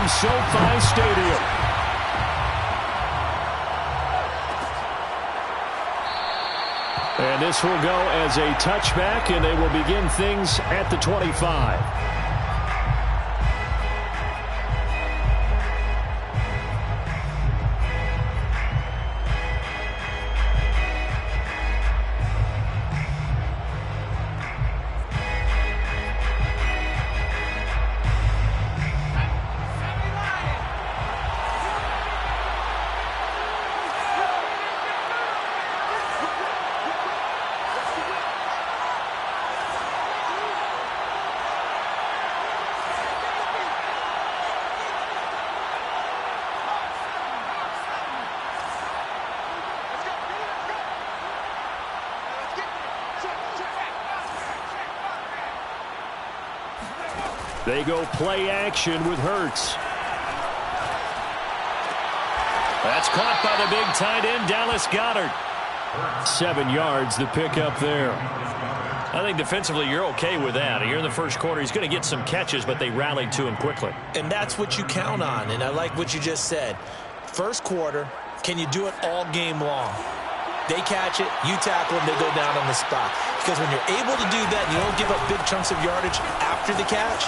from SoFi Stadium. And this will go as a touchback, and they will begin things at the 25. They go play action with Hurts. That's caught by the big tight end, Dallas Goedert. 7 yards, the pickup there. I think defensively you're okay with that. Here in the first quarter, he's going to get some catches, but they rallied to him quickly. And that's what you count on, and I like what you just said. First quarter, can you do it all game long? They catch it, you tackle them, they go down on the spot. Because when you're able to do that and you don't give up big chunks of yardage after the catch,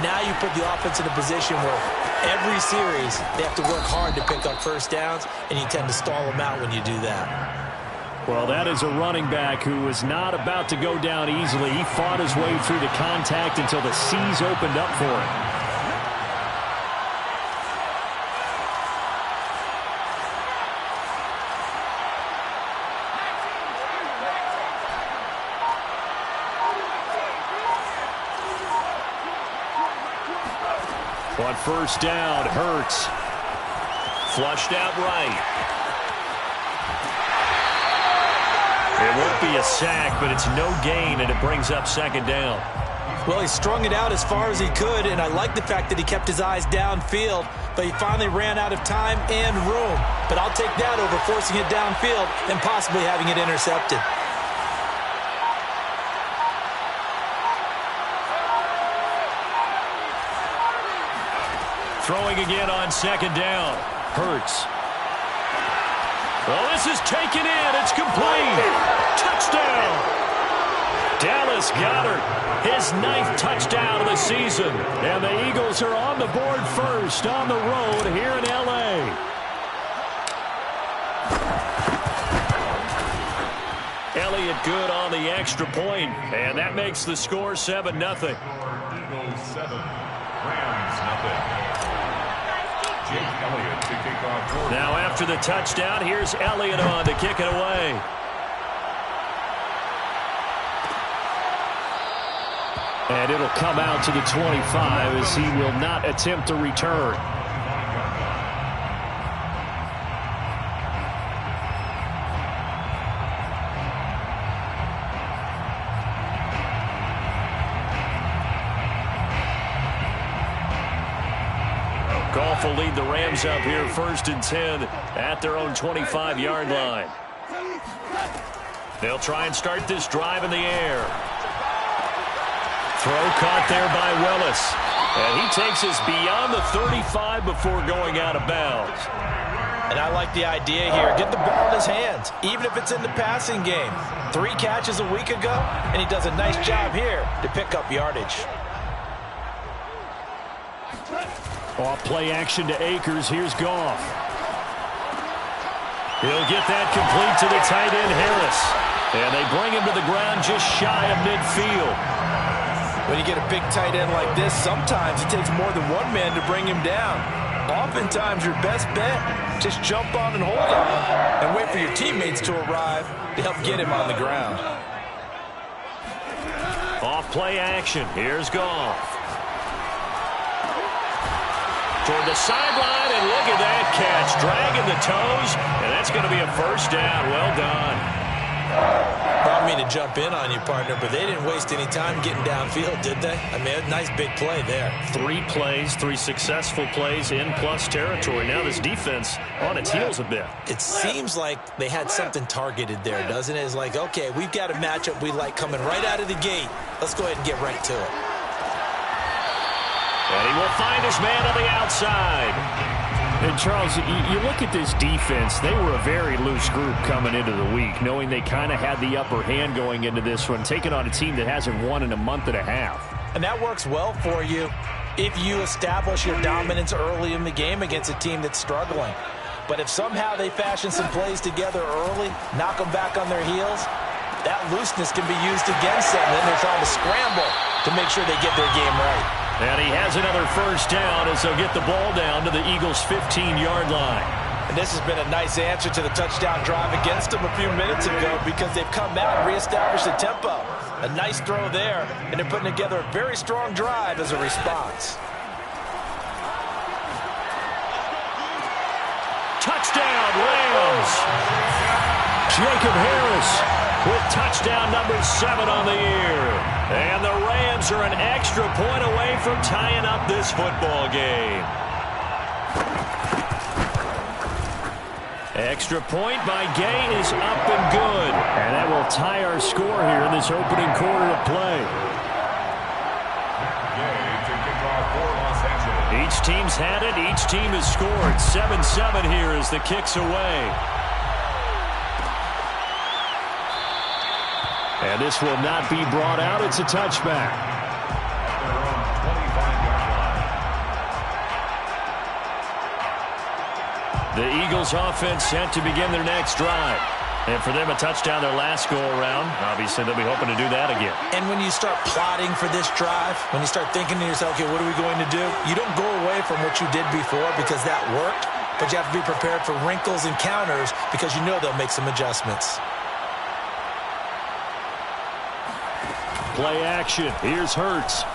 now you put the offense in a position where every series they have to work hard to pick up first downs, and you tend to stall them out when you do that. Well, that is a running back who was not about to go down easily. He fought his way through the contact until the seas opened up for him. On first down, Hurts. Flushed out right. It won't be a sack, but it's no gain, and it brings up second down. Well, he strung it out as far as he could, and I like the fact that he kept his eyes downfield, but he finally ran out of time and room. But I'll take that over forcing it downfield and possibly having it intercepted. Throwing again on second down. Hurts. Well, this is taken in. It's complete. Touchdown. Dallas Goedert, his 9th touchdown of the season. And the Eagles are on the board first on the road here in L.A. Elliott good on the extra point, and that makes the score 7-0. Eagles 7, Rams 0. Jake Elliott to kick off. Now after the touchdown, here's Elliott on to kick it away. And it'll come out to the 25 as he will not attempt a return. Goff will lead the Rams up here 1st and 10 at their own 25-yard line. They'll try and start this drive in the air. Throw caught there by Willis. And he takes us beyond the 35 before going out of bounds. And I like the idea here. Get the ball in his hands, even if it's in the passing game. 3 catches a week ago, and he does a nice job here to pick up yardage. Off play action to Akers. Here's Goff. He'll get that complete to the tight end, Harris. And they bring him to the ground just shy of midfield. When you get a big tight end like this, sometimes it takes more than one man to bring him down. Oftentimes, your best bet, just jump on and hold on and wait for your teammates to arrive to help get him on the ground. Off play action. Here's Goff. Toward the sideline, and look at that catch. Dragging the toes, and that's going to be a first down. Well done. Brought me to jump in on you, partner, but they didn't waste any time getting downfield, did they? I mean, a nice big play there. 3 plays, 3 successful plays in plus territory. Now this defense on its heels a bit. It seems like they had something targeted there, doesn't it? It's like, okay, we've got a matchup we like coming right out of the gate. Let's go ahead and get right to it. And he will find his man on the outside. And, Charles, you look at this defense, they were a very loose group coming into the week, knowing they kind of had the upper hand going into this one, taking on a team that hasn't won in a month and a half. And that works well for you if you establish your dominance early in the game against a team that's struggling. But if somehow they fashion some plays together early, knock them back on their heels, that looseness can be used against them. Then they're trying to scramble to make sure they get their game right. And he has another first down as they'll get the ball down to the Eagles' 15-yard line. And this has been a nice answer to the touchdown drive against them a few minutes ago because they've come out and reestablished the tempo. A nice throw there, and they're putting together a very strong drive as a response. Touchdown, Rams! Jacob Harris with touchdown number 7 on the year. And the Rams are an extra point away from tying up this football game. Extra point by Gay is up and good. And that will tie our score here in this opening quarter of play. Each team's had it. Each team has scored. 7-7 here as the kick's away. And this will not be brought out. It's a touchback. The Eagles offense set to begin their next drive. And for them, a touchdown their last go-around. Obviously, they'll be hoping to do that again. And when you start plotting for this drive, when you start thinking to yourself, okay, what are we going to do? You don't go away from what you did before because that worked, but you have to be prepared for wrinkles and counters because you know they'll make some adjustments. Play action. Here's Hurts.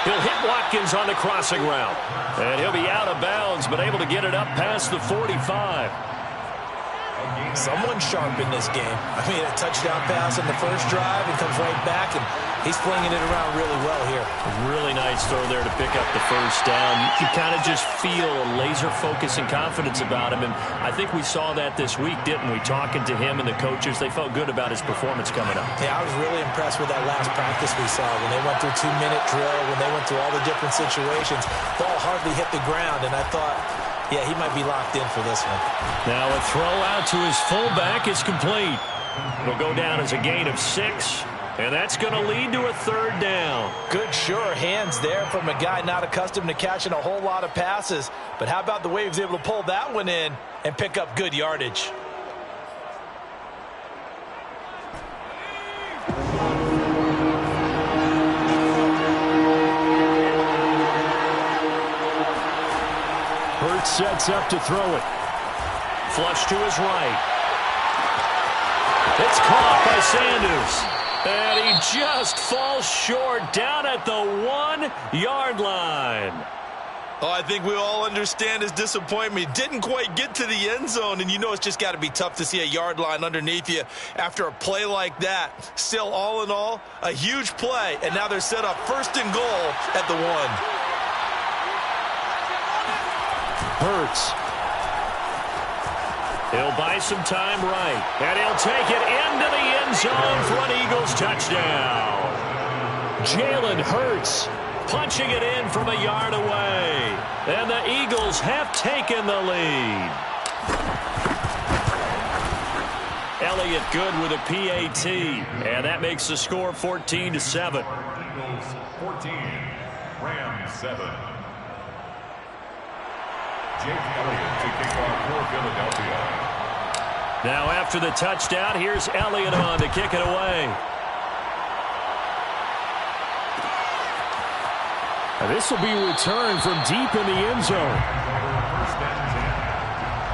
He'll hit Watkins on the crossing route. And he'll be out of bounds, but able to get it up past the 45. Someone's sharp in this game. I mean, a touchdown pass on the first drive and comes right back, and he's flinging it around really well here. Really nice throw there to pick up the first down. You kind of just feel a laser focus and confidence about him, and I think we saw that this week, didn't we? Talking to him and the coaches, they felt good about his performance coming up. Yeah, I was really impressed with that last practice we saw when they went through 2-minute drill, when they went through all the different situations. Ball hardly hit the ground, and I thought, yeah, he might be locked in for this one. Now a throw out to his fullback is complete. It'll go down as a gain of 6, and that's going to lead to a third down. Good, sure hands there from a guy not accustomed to catching a whole lot of passes. But how about the way he was able to pull that one in and pick up good yardage? Hurts sets up to throw it. Flush to his right. It's caught by Sanders. And he just falls short down at the 1-yard line. Oh, I think we all understand his disappointment. Didn't quite get to the end zone, and you know it's just got to be tough to see a yard line underneath you after a play like that. Still, all in all, a huge play, and now they're set up 1st and goal at the 1. Hurts. He'll buy some time right, and he'll take it into the end zone for an Eagles touchdown. Jalen Hurts punching it in from a yard away, and the Eagles have taken the lead. Elliott good with a PAT, and that makes the score 14-7. Eagles 14, Rams 7. Jake Elliott to kick off for Philadelphia. Now after the touchdown, here's Elliott on to kick it away. And this will be returned from deep in the end zone. First and 10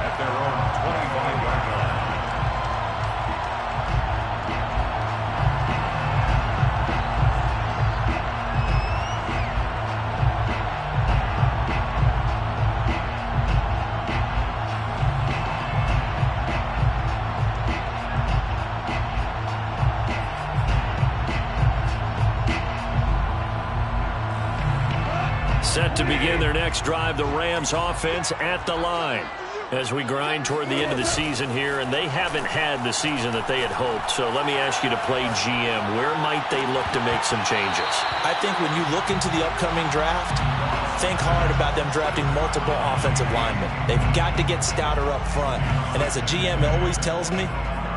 at their own 25-yard line. Set to begin their next drive, the Rams offense at the line. As we grind toward the end of the season here, and they haven't had the season that they had hoped. So let me ask you to play GM. Where might they look to make some changes? I think when you look into the upcoming draft, think hard about them drafting multiple offensive linemen. They've got to get stouter up front. And as a GM, it always tells me,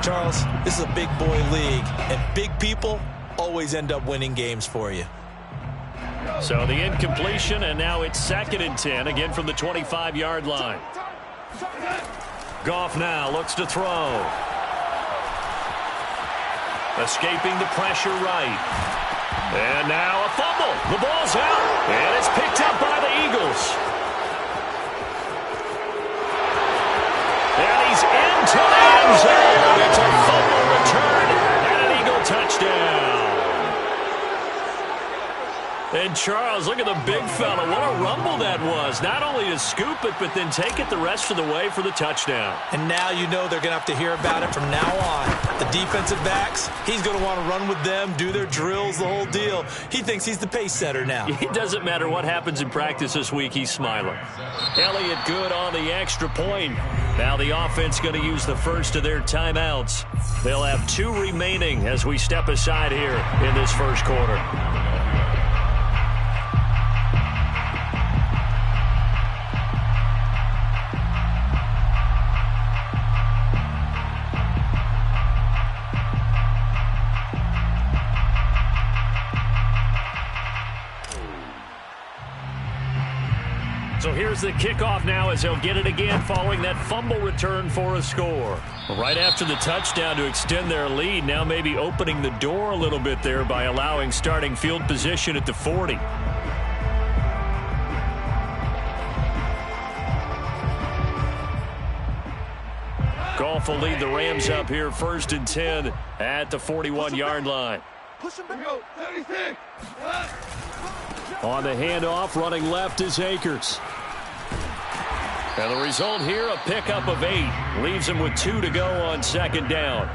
Charles, this is a big boy league, and big people always end up winning games for you. So the incompletion, and now it's 2nd and 10, again from the 25-yard line. Goff now looks to throw. Escaping the pressure right. And now a fumble. The ball's out, and it's picked up by the Eagles. And he's into the end zone. It's a fumble return and an Eagle touchdown. And Charles, look at the big fella. What a rumble that was. Not only to scoop it, but then take it the rest of the way for the touchdown. And now you know they're going to have to hear about it from now on. The defensive backs, he's going to want to run with them, do their drills, the whole deal. He thinks he's the pace setter now. It doesn't matter what happens in practice this week. He's smiling. Elliott good on the extra point. Now the offense going to use the first of their timeouts. They'll have 2 remaining as we step aside here in this first quarter. So here's the kickoff now as they'll get it again following that fumble return for a score. Right after the touchdown to extend their lead, now maybe opening the door a little bit there by allowing starting field position at the 40. Goff will lead the Rams up here 1st and 10 at the 41-yard line. On the handoff, running left is Akers. And the result here, a pickup of 8. Leaves him with 2 to go on 2nd down.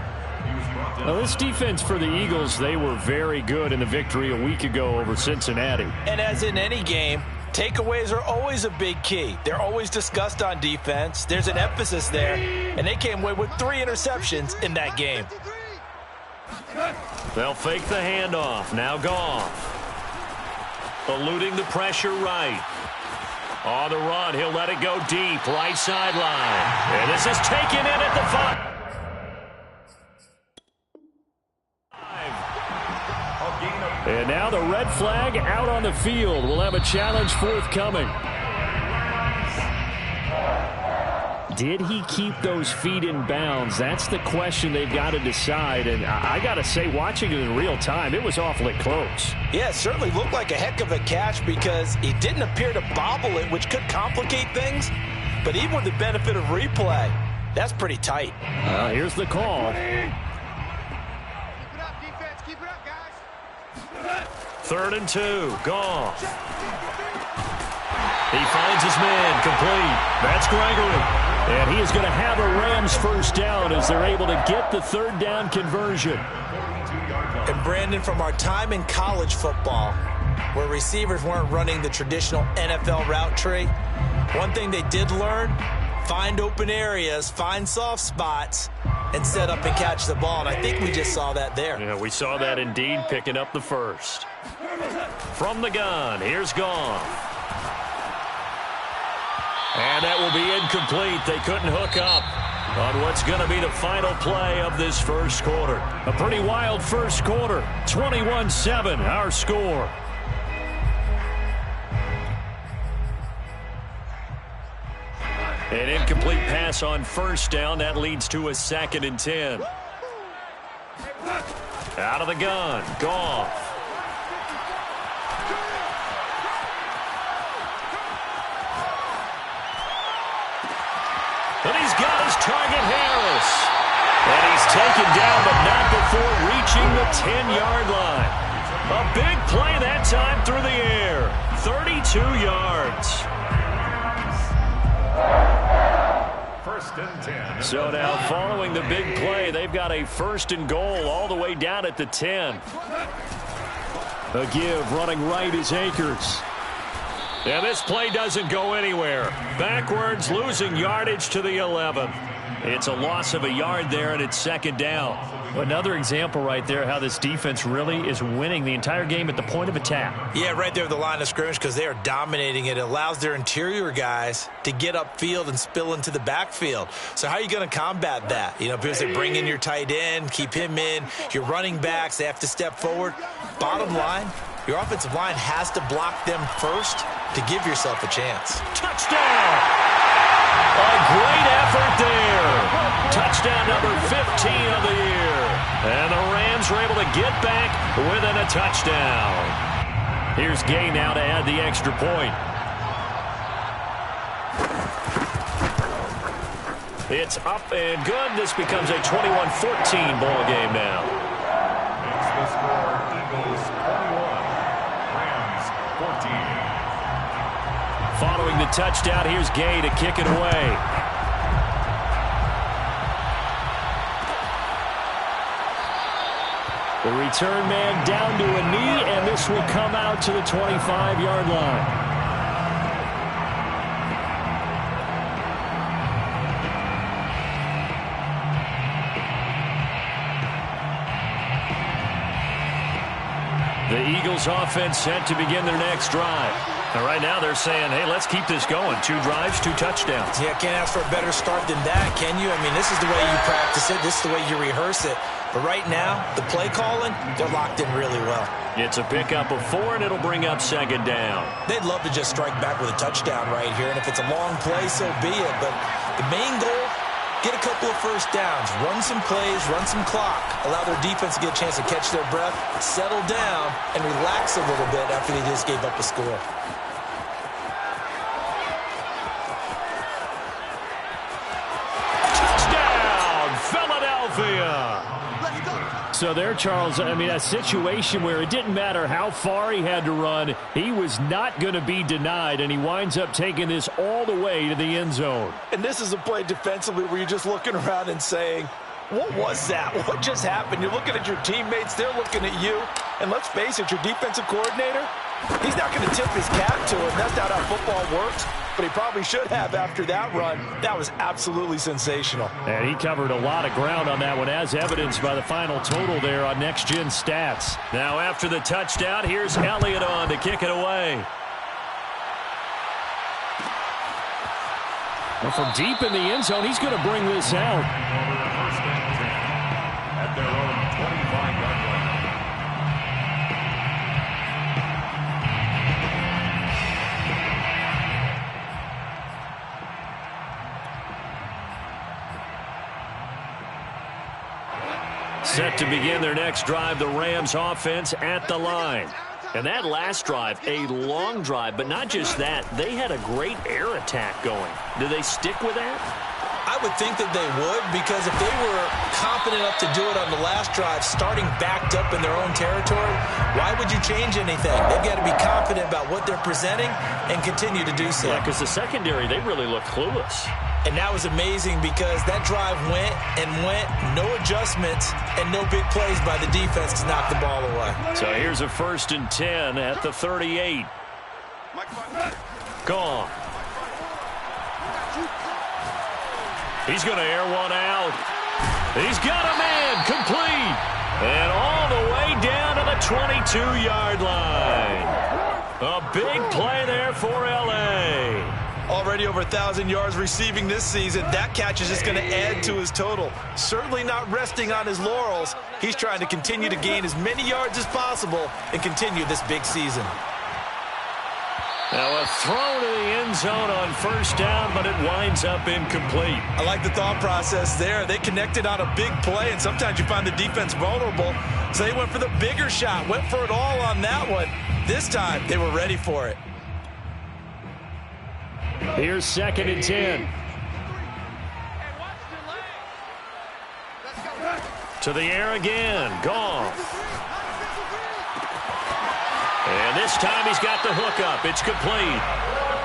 Now, this defense for the Eagles, they were very good in the victory a week ago over Cincinnati. And as in any game, takeaways are always a big key. They're always discussed on defense. There's an emphasis there. And they came away with 3 interceptions in that game. They'll fake the handoff. Now Goff. Eluding the pressure right. On the run, he'll let it go deep, right sideline. And this is taken in at the 5. And now the red flag out on the field. We'll have a challenge forthcoming. Did he keep those feet in bounds? That's the question they've got to decide. And I got to say, watching it in real time, it was awfully close. Yeah, it certainly looked like a heck of a catch because he didn't appear to bobble it, which could complicate things. But even with the benefit of replay, that's pretty tight. Here's the call. Keep it up, defense. Keep it up, guys. 3rd and 2. Goff. He finds his man complete. That's Gregory. And he is going to have a Rams first down as they're able to get the 3rd down conversion. And Brandon, from our time in college football, where receivers weren't running the traditional NFL route tree, one thing they did learn, find open areas, find soft spots, and set up and catch the ball. And I think we just saw that there. Yeah, we saw that indeed, picking up the first. From the gun, here's Goff. And that will be incomplete. They couldn't hook up on what's going to be the final play of this first quarter. A pretty wild first quarter. 21-7, our score. An incomplete pass on first down. That leads to a 2nd and 10. Out of the gun, Goff. And he's got his target, Harris. And he's taken down, but not before reaching the 10-yard line. A big play that time through the air. 32 yards. 1st and 10. So now following the big play, they've got a 1st and goal all the way down at the 10. A give running right is Akers. And this play doesn't go anywhere. Backwards, losing yardage to the 11. It's a loss of a yard there, and it's second down. Another example right there how this defense really is winning the entire game at the point of attack. Yeah, right there at the line of scrimmage because they are dominating it. It allows their interior guys to get upfield and spill into the backfield. So how are you going to combat that? You know, because they bring in your tight end, keep him in. Your running backs, they have to step forward. Bottom line, your offensive line has to block them first to give yourself a chance. Touchdown! A great effort there. Touchdown number 15 of the year. And the Rams are able to get back within a touchdown. Here's Gay now to add the extra point. It's up and good. This becomes a 21-14 ball game now. Makes the score Eagles 21, Rams 14. Following the touchdown, here's Gay to kick it away. The return man down to a knee, and this will come out to the 25-yard line. The Eagles offense set to begin their next drive. And right now they're saying, hey, let's keep this going. 2 drives, 2 touchdowns. Yeah, can't ask for a better start than that, can you? I mean, this is the way you practice it. This is the way you rehearse it. But right now, the play calling, they're locked in really well. It's a pickup of 4, and it'll bring up second down. They'd love to just strike back with a touchdown right here. And if it's a long play, so be it. But the main goal, get a couple of first downs, run some plays, run some clock, allow their defense to get a chance to catch their breath, settle down, and relax a little bit after they just gave up a score. So there, Charles, I mean, a situation where it didn't matter how far he had to run, he was not going to be denied, and he winds up taking this all the way to the end zone. And this is a play defensively where you're just looking around and saying, what was that? What just happened? You're looking at your teammates, they're looking at you, and let's face it, your defensive coordinator, he's not going to tip his cap to him. That's not how football works. But he probably should have after that run. That was absolutely sensational. And he covered a lot of ground on that one, as evidenced by the final total there on Next Gen Stats. Now after the touchdown, here's Elliott on to kick it away. Well, from deep in the end zone, he's going to bring this out. First and 10 at their own 25-yard line. Set to begin their next drive, the Rams offense at the line. And that last drive, a long drive, but not just that. They had a great air attack going. Do they stick with that? I would think that they would, because if they were confident enough to do it on the last drive, starting backed up in their own territory, why would you change anything? They've got to be confident about what they're presenting and continue to do so. Yeah, because the secondary, they really look clueless. And that was amazing because that drive went and went, no adjustments, and no big plays by the defense to knock the ball away. So here's a 1st and 10 at the 38. Gone. He's going to air one out. He's got a man, complete. And all the way down to the 22-yard line. A big play there for L.A. Already over 1,000 yards receiving this season. That catch is just going to add to his total. Certainly not resting on his laurels. He's trying to continue to gain as many yards as possible and continue this big season. Now a throw to the end zone on 1st down, but it winds up incomplete. I like the thought process there. They connected on a big play, and sometimes you find the defense vulnerable. So they went for the bigger shot, went for it all on that one. This time, they were ready for it. Here's 2nd and 10. To the air again. Gone. And this time he's got the hook up. It's complete.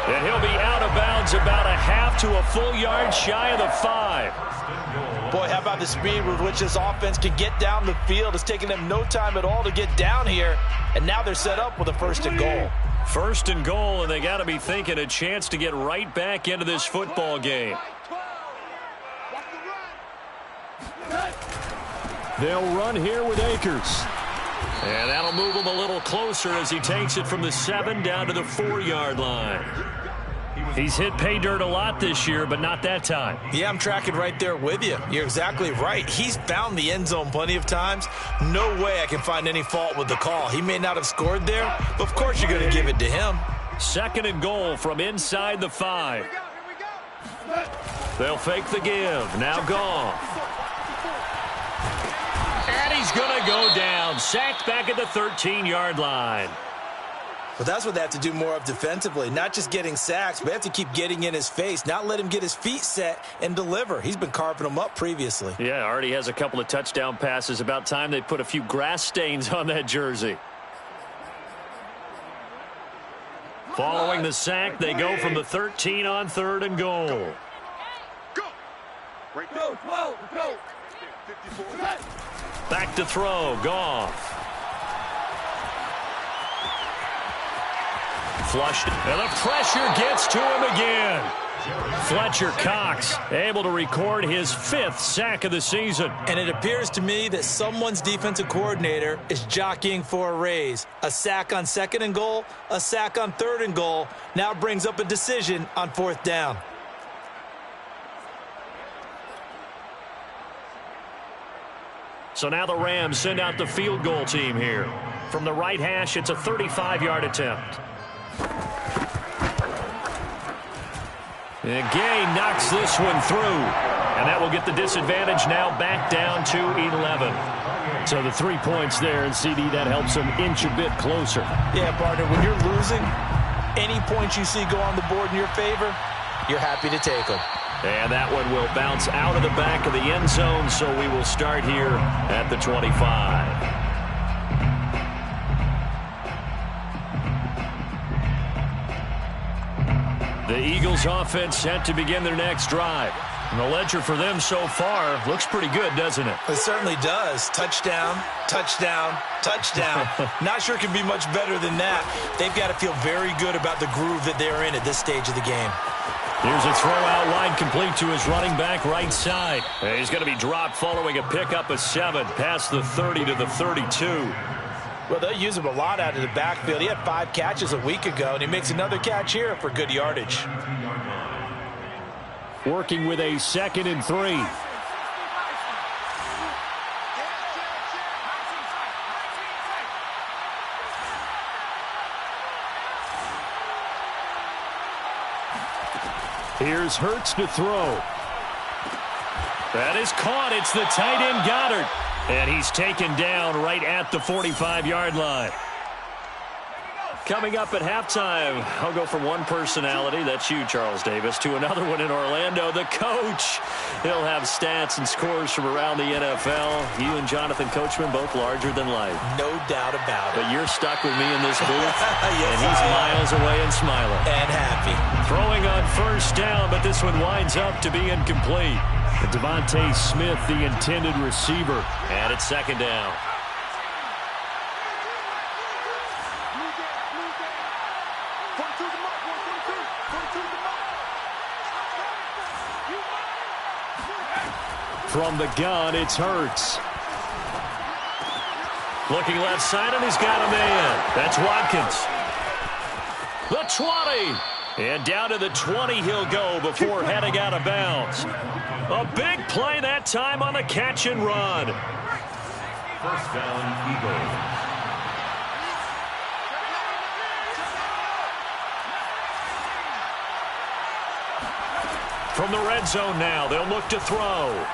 And he'll be out of bounds about a half to a full yard shy of the 5. Boy, how about the speed with which this offense can get down the field? It's taken them no time at all to get down here. And now they're set up with a 1st and goal. First and goal, and they got to be thinking a chance to get right back into this football game. They'll run here with Akers. And that'll move him a little closer as he takes it from the 7 down to the 4-yard line. He's hit pay dirt a lot this year, but not that time. Yeah, I'm tracking right there with you. You're exactly right. He's found the end zone plenty of times. No way I can find any fault with the call. He may not have scored there, but of course you're going to give it to him. Second and goal from inside the 5. They'll fake the give. Now Goff. And he's going to go down. Sacked back at the 13-yard line. But that's what they have to do more of defensively. Not just getting sacks, but they have to keep getting in his face. Not let him get his feet set and deliver. He's been carving them up previously. Yeah, already has a couple of touchdown passes. About time they put a few grass stains on that jersey. Following the sack, they go from the 13 on 3rd and goal. Go. Go. Back to throw. Goff. Flushed. And the pressure gets to him again. Fletcher Cox able to record his 5th sack of the season. And it appears to me that someone's defensive coordinator is jockeying for a raise. A sack on 2nd and goal, a sack on 3rd and goal. Now brings up a decision on 4th down. So now the Rams send out the field goal team here. From the right hash, it's a 35-yard attempt. And Gay knocks this one through. And that will get the disadvantage now back down to 11. So the 3 points there, and CD, that helps them inch a bit closer. Yeah, partner, when you're losing, any points you see go on the board in your favor, you're happy to take them. And that one will bounce out of the back of the end zone, so we will start here at the 25. The Eagles offense set to begin their next drive. And the ledger for them so far looks pretty good, doesn't it? It certainly does. Touchdown, touchdown, touchdown. Not sure it can be much better than that. They've got to feel very good about the groove that they're in at this stage of the game. Here's a throw out wide, complete to his running back right side. And he's going to be dropped following a pickup of 7 past the 30 to the 32. Well, they'll use him a lot out of the backfield. He had 5 catches a week ago, and he makes another catch here for good yardage. Working with a 2nd and 3. Here's Hurts to throw. That is caught. It's the tight end Goddard. And he's taken down right at the 45-yard line. Coming up at halftime, I'll go from one personality, that's you, Charles Davis, to another one in Orlando, the coach. He'll have stats and scores from around the NFL. You and Jonathan Coachman, both larger than life. No doubt about it. But you're stuck with me in this booth, yes, and he's miles away and smiling. And happy. Throwing on 1st down, but this one winds up to be incomplete. Devontae Smith, the intended receiver, and it's 2nd down. From the gun, it's Hurts. Looking left side, and he's got a man. That's Watkins. The 20. And down to the 20 he'll go before heading out of bounds. A big play that time on the catch and run. 1st down, Eagles. From the red zone now, they'll look to throw.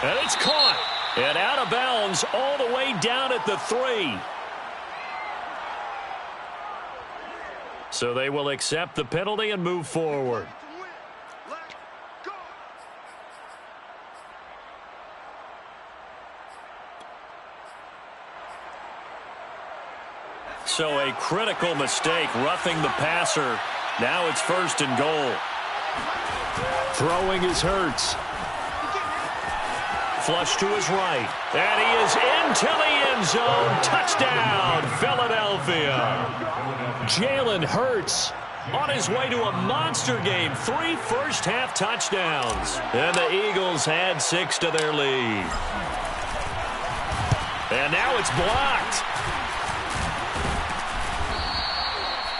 And it's caught. And out of bounds all the way down at the 3. So they will accept the penalty and move forward. So a critical mistake, roughing the passer. Now it's 1st and goal. Throwing is Hurts. flush to his right. And he is into the end zone. Touchdown, Philadelphia. Jalen Hurts on his way to a monster game. 3 first-half touchdowns. And the Eagles add 6 to their lead. And now it's blocked.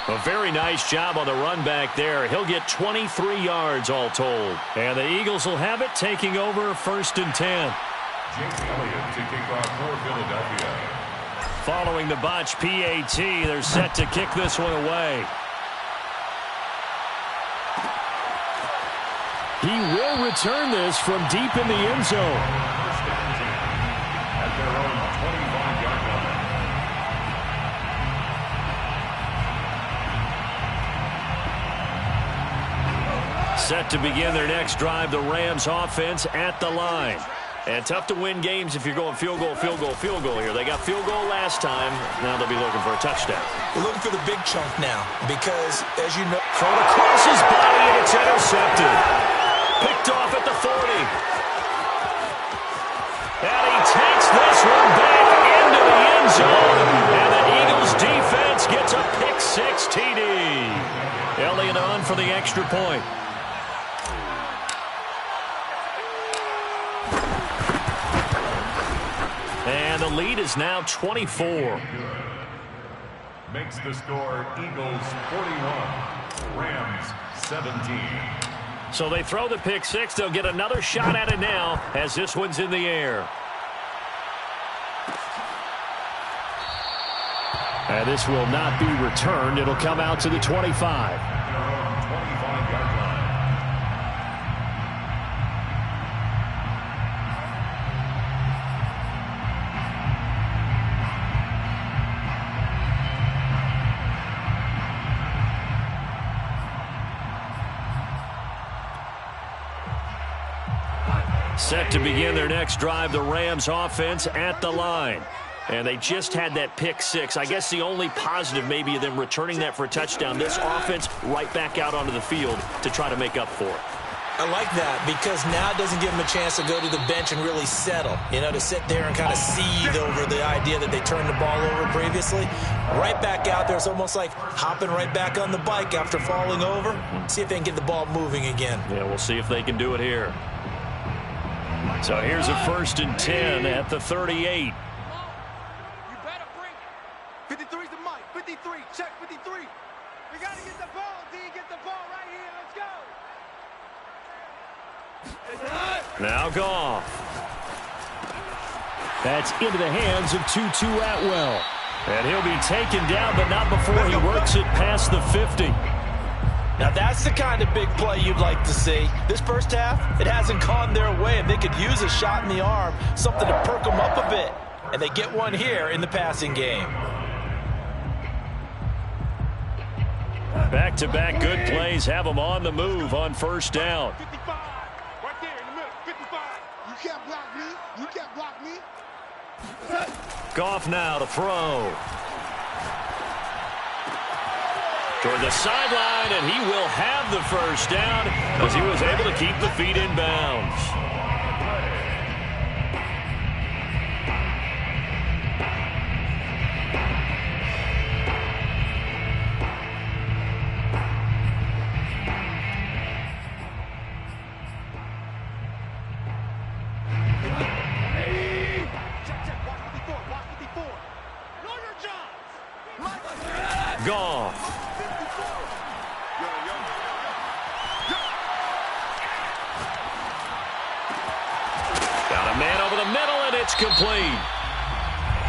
A very nice job on the run back there. He'll get 23 yards all told. And the Eagles will have it, taking over 1st and 10. Jake Elliott to kick off for Philadelphia. Following the botch PAT, they're set to kick this one away. He will return this from deep in the end zone. First and 10 at their own 25-yard line. Set to begin their next drive, the Rams offense at the line. And tough to win games if you're going field goal, field goal, field goal here. They got field goal last time. Now they'll be looking for a touchdown. We're looking for the big chunk now because, as you know, thrown across his body, and it's intercepted. Picked off at the 40. And he takes this one back into the end zone. And the Eagles defense gets a pick-6 TD. Elliott on for the extra point. And the lead is now 24. Makes the score Eagles 41, Rams 17. So they throw the pick-6. They'll get another shot at it now as this one's in the air. And this will not be returned. It'll come out to the 25. Set to begin their next drive, the Rams offense at the line. And they just had that pick-6. I guess the only positive maybe of them returning that for a touchdown. This offense right back out onto the field to try to make up for it. I like that because now it doesn't give them a chance to go to the bench and really settle. You know, to sit there and kind of seethe over the idea that they turned the ball over previously. Right back out there. It's almost like hopping right back on the bike after falling over. See if they can get the ball moving again. Yeah, we'll see if they can do it here. So here's a 1st and 10 at the 38. You better bring it. 53's the mic. 53. Check 53. We got to get the ball, D. Get the ball right here. Let's go. Now Goff. That's into the hands of Tutu Atwell. And he'll be taken down, but not before he works it past the 50. Now that's the kind of big play you'd like to see. This first half, it hasn't gone their way, and they could use a shot in the arm, something to perk them up a bit. And they get one here in the passing game. Back-to-back good plays have them on the move on 1st down. 55. Right there in the middle. 55. You can't block me. You can't block me. Goff now to throw. Toward the sideline, and he will have the 1st down as he was able to keep the feet in bounds. Check. Watch 54. Watch 54. Know your job. Goff. Got a man over the middle, and it's complete.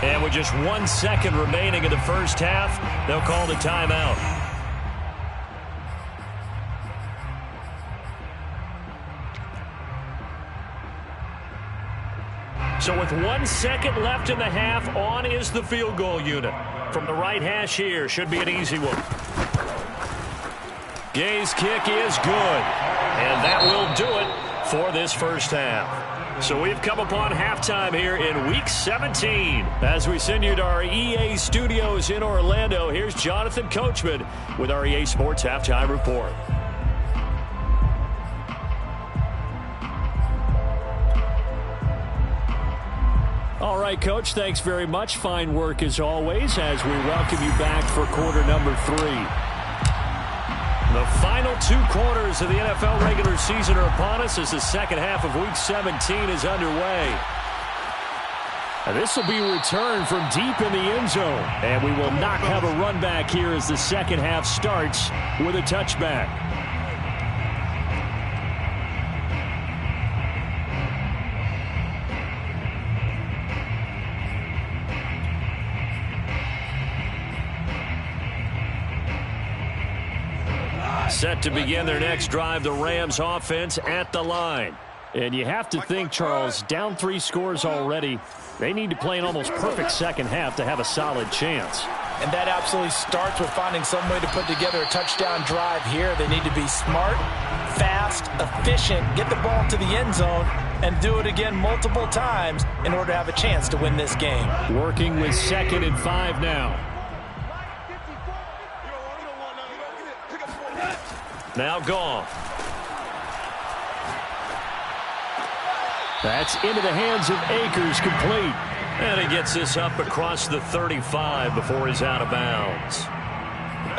And with just 1 second remaining in the first half, they'll call the timeout. So with 1 second left in the half, on is the field goal unit. From the right hash here, should be an easy one. Gay's kick is good, and that will do it for this first half. So we've come upon halftime here in Week 17. As we send you to our EA studios in Orlando, here's Jonathan Coachman with our EA Sports Halftime Report. All right, Coach, thanks very much. Fine work as always as we welcome you back for quarter number 3. The final 2 quarters of the NFL regular season are upon us as the second half of Week 17 is underway. This will be a return from deep in the end zone, and we will not have a run back here as the second half starts with a touchback. Set to begin their next drive, the Rams offense at the line. And you have to think, Charles, down 3 scores already. They need to play an almost perfect second half to have a solid chance. And that absolutely starts with finding some way to put together a touchdown drive here. They need to be smart, fast, efficient, get the ball to the end zone, and do it again multiple times in order to have a chance to win this game. Working with 2nd and 5 now. Now Goff. That's into the hands of Akers, complete. And he gets this up across the 35 before he's out of bounds.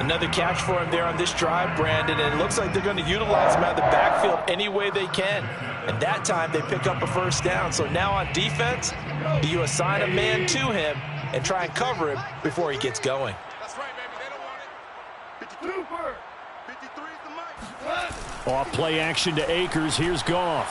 Another catch for him there on this drive, Brandon, and it looks like they're going to utilize him out of the backfield any way they can. And that time they pick up a first down. So now on defense, do you assign a man to him and try and cover him before he gets going? That's right, baby. They don't want it. 52 is the mic. Off play action to Akers. Here's Goff.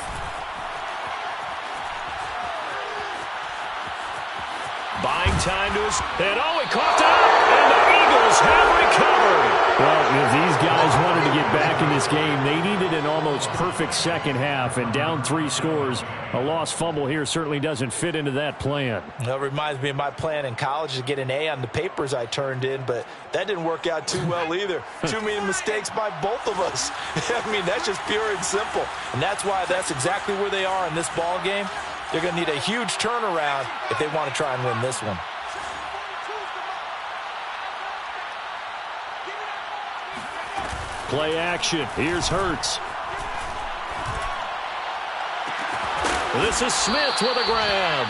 Buying time to us. And he coughed it up. And the Eagles have recovered. Well, if these guys wanted to get back in this game, they needed an almost perfect second half. And down 3 scores, a lost fumble here certainly doesn't fit into that plan. That reminds me of my plan in college to get an A on the papers I turned in, but that didn't work out too well either. Too many mistakes by both of us. I mean, that's just pure and simple. And that's why that's exactly where they are in this ball game. They're going to need a huge turnaround if they want to try and win this one. Play action. Here's Hurts. This is Smith with a grab.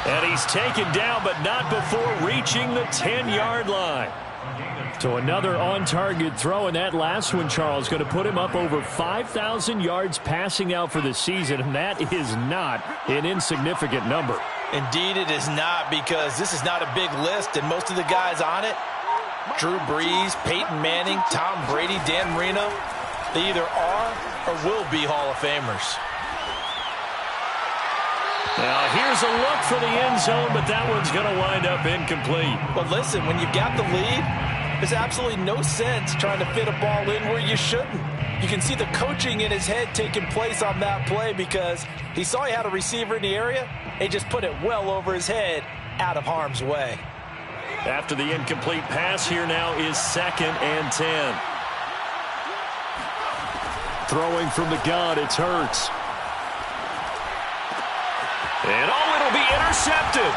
And he's taken down, but not before reaching the 10-yard line. So another on-target throw, and that last one, Charles, going to put him up over 5,000 yards passing out for the season, and that is not an insignificant number. Indeed it is not, because this is not a big list, and most of the guys on it, Drew Brees, Peyton Manning, Tom Brady, Dan Marino, they either are or will be Hall of Famers. Now here's a look for the end zone, but that one's going to wind up incomplete. But listen, when you've got the lead, there's absolutely no sense trying to fit a ball in where you shouldn't. You can see the coaching in his head taking place on that play because he saw he had a receiver in the area. He just put it well over his head out of harm's way. After the incomplete pass, here now is 2nd and 10. Throwing from the gun, it's Hurts. And it'll be intercepted.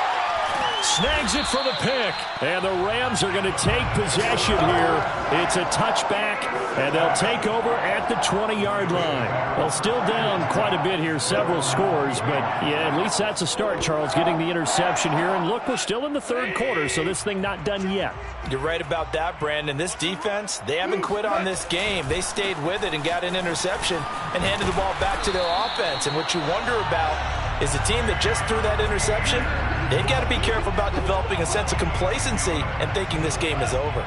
Snags it for the pick. And the Rams are going to take possession here. It's a touchback, and they'll take over at the 20-yard line. They'll still down quite a bit here, several scores, but yeah, at least that's a start, Charles, getting the interception here. And look, we're still in the 3rd quarter, so this thing not done yet. You're right about that, Brandon. This defense, they haven't quit on this game. They stayed with it and got an interception and handed the ball back to their offense. And what you wonder about is the team that just threw that interception, they've got to be careful about developing a sense of complacency and thinking this game is over.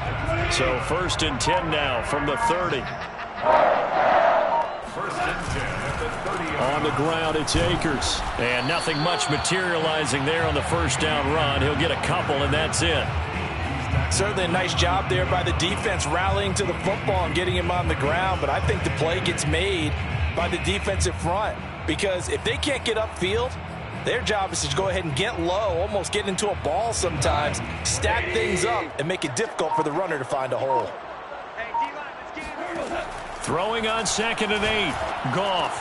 So 1st and 10 now from the 30. 1st and 10 at the 30. On the ground, it's Akers. And nothing much materializing there on the first down run. He'll get a couple, and that's it. Certainly a nice job there by the defense rallying to the football and getting him on the ground, but I think the play gets made by the defensive front because if they can't get upfield, their job is to go ahead and get low, almost get into a ball sometimes, stack things up, and make it difficult for the runner to find a hole. Throwing on 2nd and 8. Goff.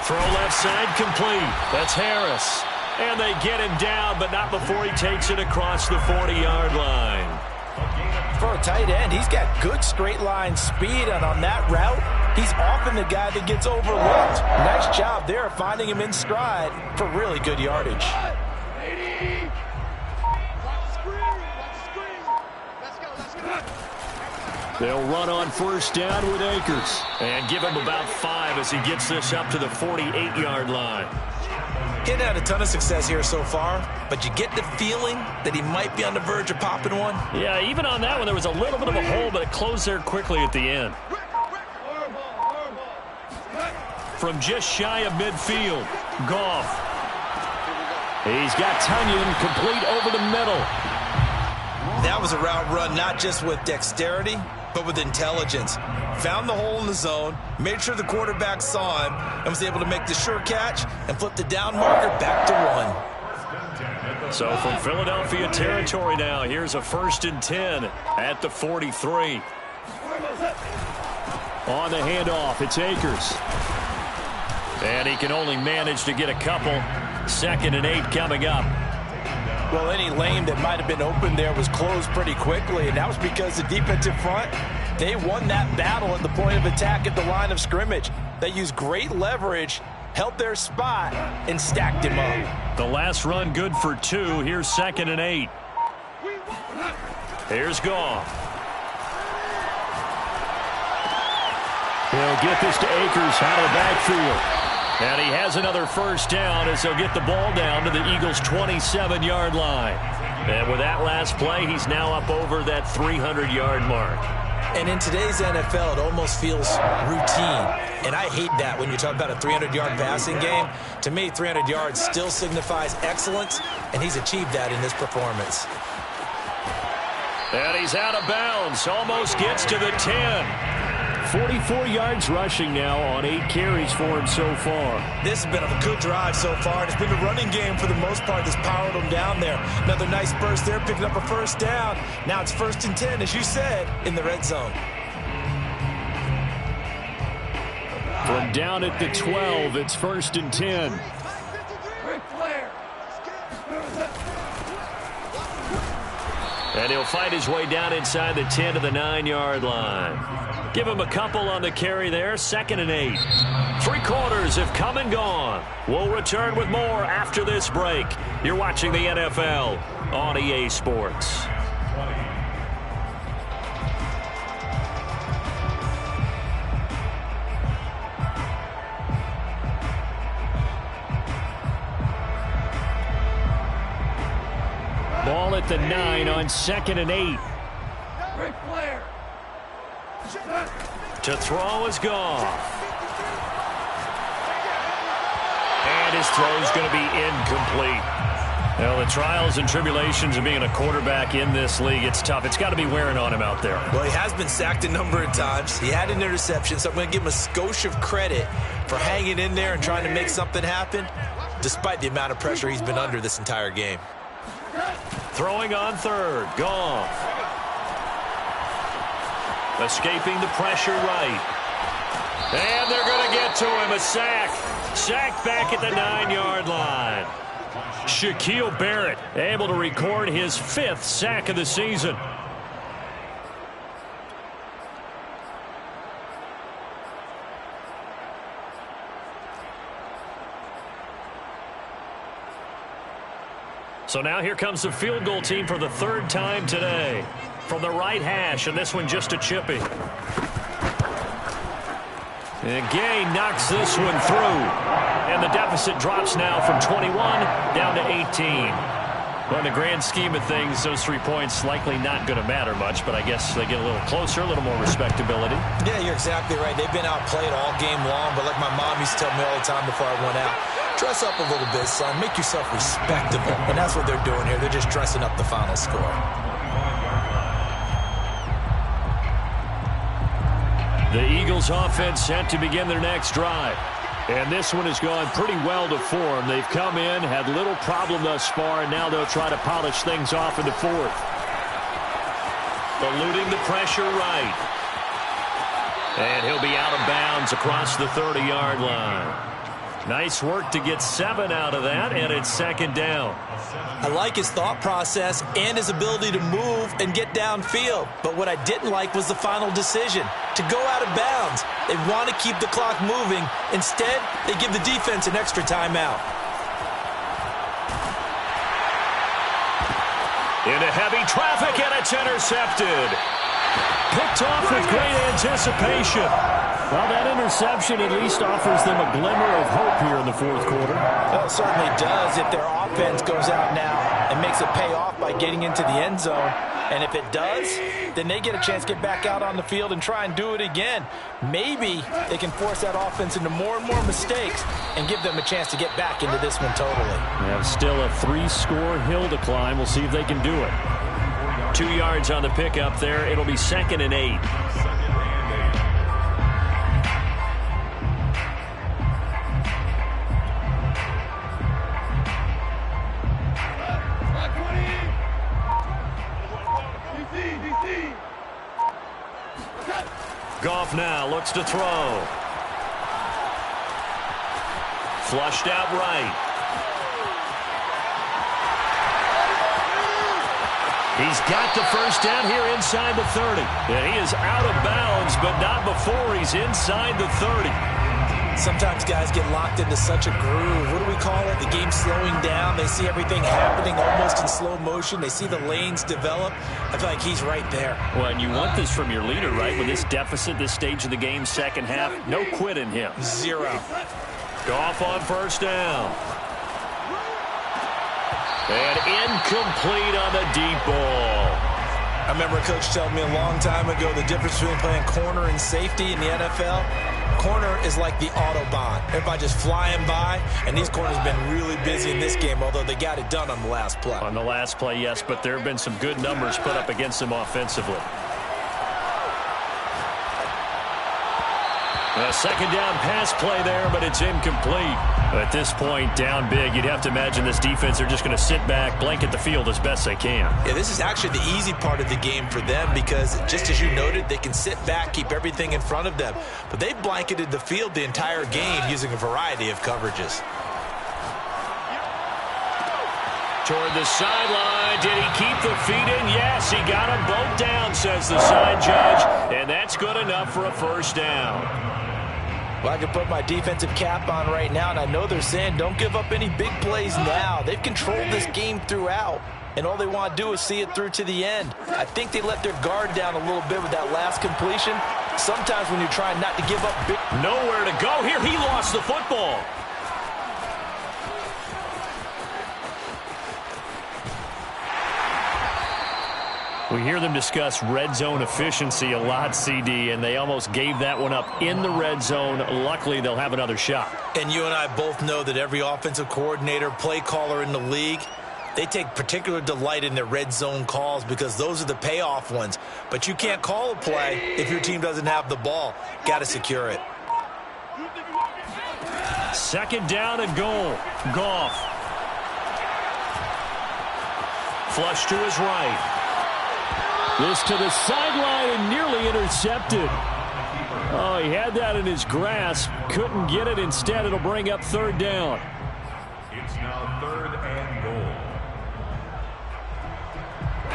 Throw left side complete. That's Harris. And they get him down, but not before he takes it across the 40-yard line. For a tight end, he's got good straight line speed, and on that route, he's often the guy that gets overlooked. Nice job there finding him in stride for really good yardage. They'll run on first down with Akers. And give him about 5 as he gets this up to the 48-yard line. He hadn't had a ton of success here so far, but you get the feeling that he might be on the verge of popping one. Yeah, even on that one, there was a little bit of a hole, but it closed there quickly at the end. From just shy of midfield, Goff. He's got Tunyon complete over the middle. That was a route run not just with dexterity, but with intelligence. Found the hole in the zone, made sure the quarterback saw him, and was able to make the sure catch and flip the down marker back to 1. So from Philadelphia territory now, here's a 1st and 10 at the 43. On the handoff, it's Akers. And he can only manage to get a couple. 2nd and 8 coming up. Well, any lane that might have been open there was closed pretty quickly, and that was because the defensive front, they won that battle at the point of attack at the line of scrimmage. They used great leverage, held their spot, and stacked him up. The last run good for 2. Here's 2nd and 8. Here's Goff. He'll get this to Akers out of the backfield. And he has another first down as he'll get the ball down to the Eagles' 27-yard line. And with that last play, he's now up over that 300-yard mark. And in today's NFL, it almost feels routine. And I hate that when you talk about a 300-yard passing game. To me, 300 yards still signifies excellence, and he's achieved that in this performance. And he's out of bounds, almost gets to the 10. 44 yards rushing now on 8 carries for him so far. This has been a good drive so far. It's been the running game for the most part that's powered him down there. Another nice burst there, picking up a first down. Now it's 1st and 10, as you said, in the red zone. From down at the 12, it's 1st and 10. And he'll fight his way down inside the 10 to the 9-yard line. Give him a couple on the carry there. 2nd and 8. 3 quarters have come and gone. We'll return with more after this break. You're watching the NFL on EA Sports. Ball at the 9 on 2nd and 8. To throw is Goff. And his throw is going to be incomplete. Well, the trials and tribulations of being a quarterback in this league, it's tough. It's got to be wearing on him out there. Well, he has been sacked a number of times. He had an interception, so I'm going to give him a skosh of credit for hanging in there and trying to make something happen, despite the amount of pressure he's been under this entire game. Throwing on 3rd, Goff. Escaping the pressure right. And they're going to get to him. A sack. Sacked back at the 9-yard line. Shaquille Barrett able to record his 5th sack of the season. So now here comes the field goal team for the 3rd time today. From the right hash, and this one just a chippy. And Gay knocks this one through. And the deficit drops now from 21 down to 18. Well, in the grand scheme of things, those 3 points likely not going to matter much, but I guess they get a little closer, a little more respectability. Yeah, you're exactly right. They've been outplayed all game long, but like my mom used to tell me all the time before I went out, dress up a little bit, son. Make yourself respectable. And that's what they're doing here. They're just dressing up the final score. The Eagles offense set to begin their next drive. And this one has gone pretty well to form. They've come in, had little problem thus far, and now they'll try to polish things off in the 4th. Eluding the pressure right. And he'll be out of bounds across the 30-yard line. Nice work to get 7 out of that, and it's 2nd down. I like his thought process and his ability to move and get downfield. But what I didn't like was the final decision, to go out of bounds. They want to keep the clock moving. Instead, they give the defense an extra timeout. Into heavy traffic, and it's intercepted. Picked off with great anticipation. Well, that interception at least offers them a glimmer of hope here in the fourth quarter. Well, it certainly does if their offense goes out now and makes it pay off by getting into the end zone. And if it does, then they get a chance to get back out on the field and try and do it again. Maybe they can force that offense into more and more mistakes and give them a chance to get back into this one totally. They have still a 3-score hill to climb. We'll see if they can do it. 2 yards on the pickup there. It'll be 2nd and 8. Goff now looks to throw. Flushed out right. He's got the first down here inside the 30. And he is out of bounds, but not before he's inside the 30. Sometimes guys get locked into such a groove. What do we call it? The game's slowing down. They see everything happening almost in slow motion. They see the lanes develop. I feel like he's right there. Well, and you want this from your leader, right? With this deficit, this stage of the game, second half, no quit in him. 0. Goff on first down. And incomplete on the deep ball. I remember a coach telling me a long time ago the difference between playing corner and safety in the NFL. Corner is like the Autobahn. Everybody just flying by, and these corners have been really busy in this game, although they got it done on the last play. On the last play, yes, but there have been some good numbers put up against them offensively. A second down pass play there, but it's incomplete. At this point, down big, you'd have to imagine this defense are just going to sit back, blanket the field as best they can. Yeah, this is actually the easy part of the game for them because, just as you noted, they can sit back, keep everything in front of them. But they've blanketed the field the entire game using a variety of coverages. Toward the sideline. Did he keep the feet in? Yes, he got them both down, says the side judge. And that's good enough for a first down. Well, I can put my defensive cap on right now, and I know they're saying don't give up any big plays now. They've controlled this game throughout, and all they want to do is see it through to the end. I think they let their guard down a little bit with that last completion. Sometimes when you're trying not to give up big... Nowhere to go here. He lost the football. We hear them discuss red zone efficiency a lot, CD, and they almost gave that one up in the red zone. Luckily, they'll have another shot. And you and I both know that every offensive coordinator, play caller in the league, they take particular delight in their red zone calls because those are the payoff ones. But you can't call a play if your team doesn't have the ball. Got to secure it. Second down and goal. Goff. Flush to his right. This to the sideline and nearly intercepted. Oh, he had that in his grasp. Couldn't get it. Instead, it'll bring up third down. It's now 3rd and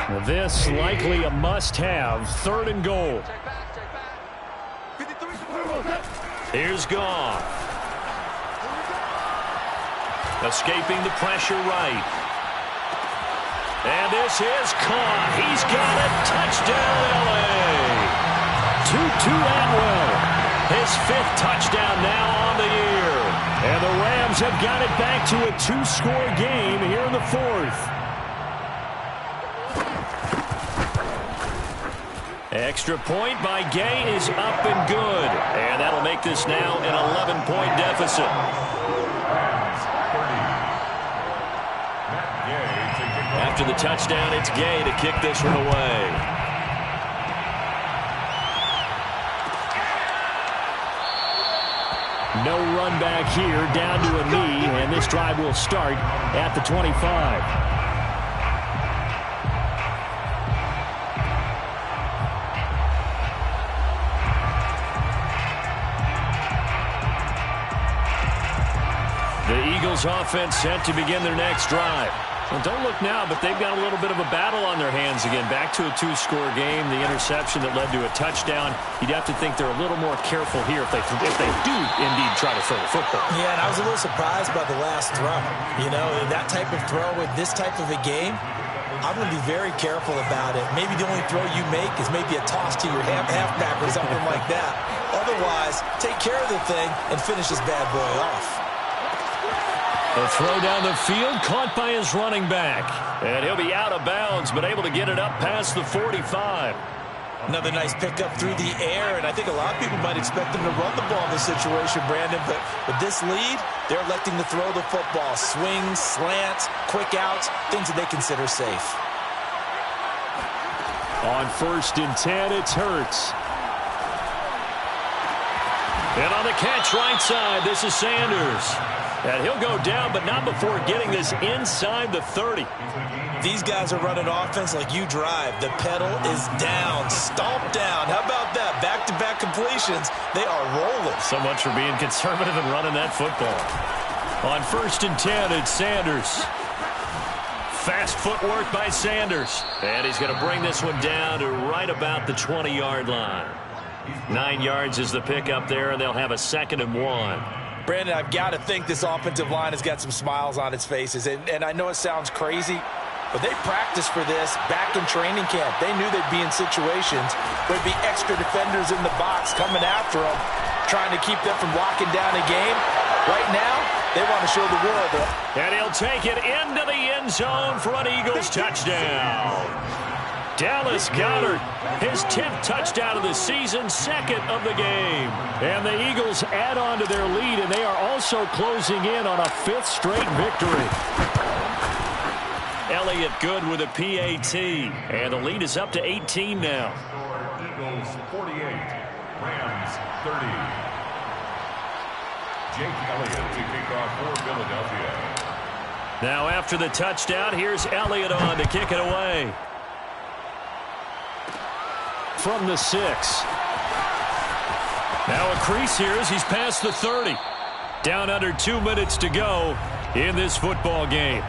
goal. This likely a must-have. 3rd and goal. Here's Goff. Escaping the pressure right. And this is caught. He's got it. Touchdown, L.A. Tutu Atwell. His 5th touchdown now on the year. And the Rams have got it back to a 2-score game here in the 4th. Extra point by Gay is up and good. And that'll make this now an 11-point deficit. After the touchdown, it's Gay to kick this one away. No run back here, down to a knee, and this drive will start at the 25. The Eagles offense set to begin their next drive. Well, don't look now, but they've got a little bit of a battle on their hands again. Back to a 2-score game. The interception that led to a touchdown. You'd have to think they're a little more careful here if they do indeed try to throw the football. Yeah, and I was a little surprised by the last throw. You know, that type of throw with this type of a game, I'm going to be very careful about it. Maybe the only throw you make is maybe a toss to your halfback or something like that. Otherwise, take care of the thing and finish this bad boy off. A throw down the field, caught by his running back. And he'll be out of bounds, but able to get it up past the 45. Another nice pickup through the air, and I think a lot of people might expect them to run the ball in this situation, Brandon, but with this lead, they're electing to throw the football. Swings, slants, quick outs, things that they consider safe. On 1st and 10, it's Hurts. And on the catch right side, this is Sanders. And he'll go down, but not before getting this inside the 30. These guys are running offense like you drive. The pedal is down, stomped down. How about that? Back-to-back completions. They are rolling. So much for being conservative and running that football. On 1st and 10, it's Sanders. Fast footwork by Sanders. And he's going to bring this one down to right about the 20-yard line. 9 yards is the pickup there, and they'll have a 2nd and 1. Brandon, I've got to think this offensive line has got some smiles on its faces. And I know it sounds crazy, but they practiced for this back in training camp. They knew they'd be in situations where there'd be extra defenders in the box coming after them, trying to keep them from locking down a game. Right now, they want to show the world that. And he'll take it into the end zone for an Eagles touchdown. Dallas Goedert, his 10th touchdown of the season, 2nd of the game. And the Eagles add on to their lead, and they are also closing in on a 5th straight victory. Elliott good with a PAT, and the lead is up to 18 now. Eagles 48, Rams 30. Jake Elliott to kick off for Philadelphia. Now after the touchdown, here's Elliott on to kick it away. From the 6. Now a crease here as he's past the 30. Down under 2 minutes to go in this football game.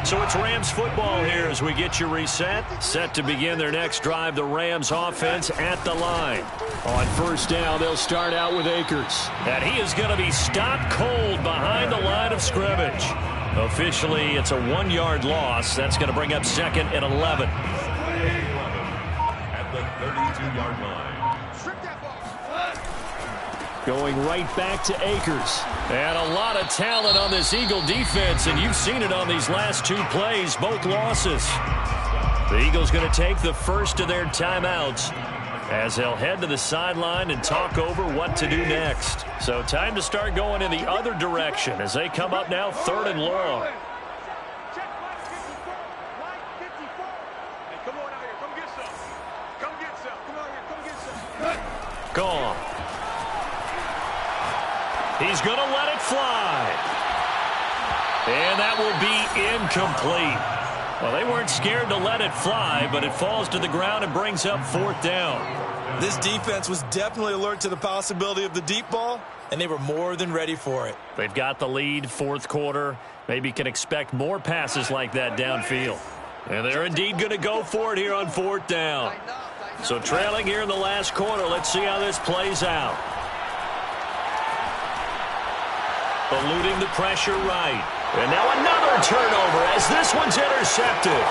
So it's Rams football here as we get you reset. Set to begin their next drive. The Rams offense at the line. On 1st down, they'll start out with Akers. And he is going to be stopped cold behind the line of scrimmage. Officially, it's a 1-yard loss. That's going to bring up 2nd and 11. At the 32-yard line. Going right back to Akers. And a lot of talent on this Eagle defense, and you've seen it on these last 2 plays, both losses. The Eagles going to take the first of their timeouts as they'll head to the sideline and talk over what to do next. So time to start going in the other direction as they come up now 3rd and long. Gone. He's going to let it fly. And that will be incomplete. Well, they weren't scared to let it fly, but it falls to the ground and brings up 4th down. This defense was definitely alert to the possibility of the deep ball, and they were more than ready for it. They've got the lead, 4th quarter. Maybe can expect more passes like that downfield. And they're indeed going to go for it here on 4th down. So trailing here in the last quarter, let's see how this plays out. Eluding the pressure right. And now another turnover as this one's intercepted.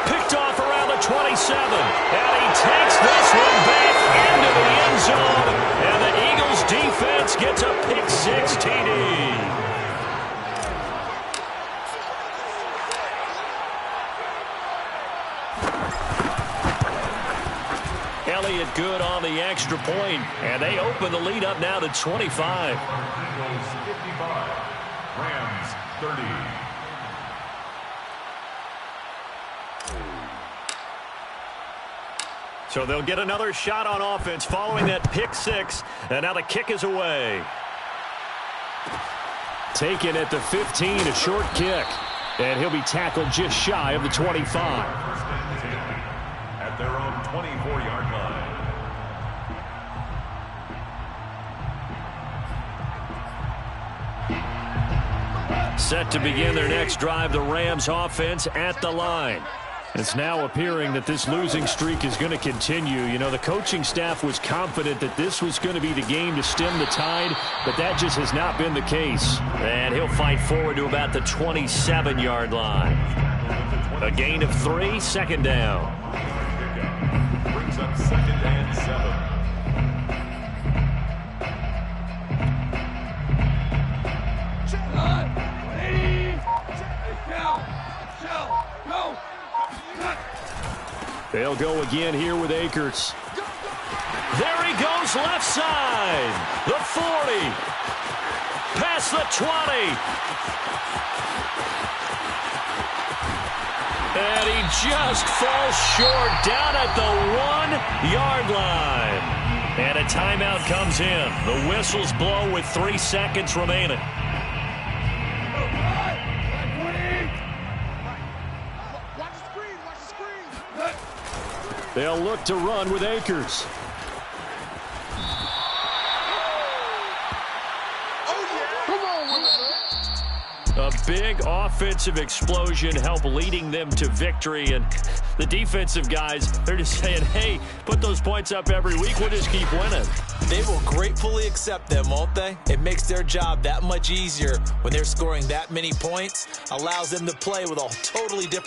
Picked off around the 27. And he takes this one back into the end zone. And the Eagles defense gets a pick-6 TD. Elliott good on the extra point, and they open the lead up now to 25. Eagles 55, Rams 30. So they'll get another shot on offense following that pick-6, and now the kick is away. Taken at the 15, a short kick, and he'll be tackled just shy of the 25. At their own 24-yard line. Set to begin their next drive, the Rams offense at the line. It's now appearing that this losing streak is going to continue. You know, the coaching staff was confident that this was going to be the game to stem the tide, but that just has not been the case. And he'll fight forward to about the 27-yard line. A gain of 3, second down. Brings up 2nd and 7. They'll go again here with Akers. There he goes, left side. The 40. Past the 20. And he just falls short down at the 1-yard line. And a timeout comes in. The whistles blow with 3 seconds remaining. They'll look to run with Akers. A big offensive explosion helped leading them to victory. And the defensive guys, they're just saying, hey, put those points up every week. We'll just keep winning. They will gratefully accept them, won't they? It makes their job that much easier when they're scoring that many points. Allows them to play with a totally different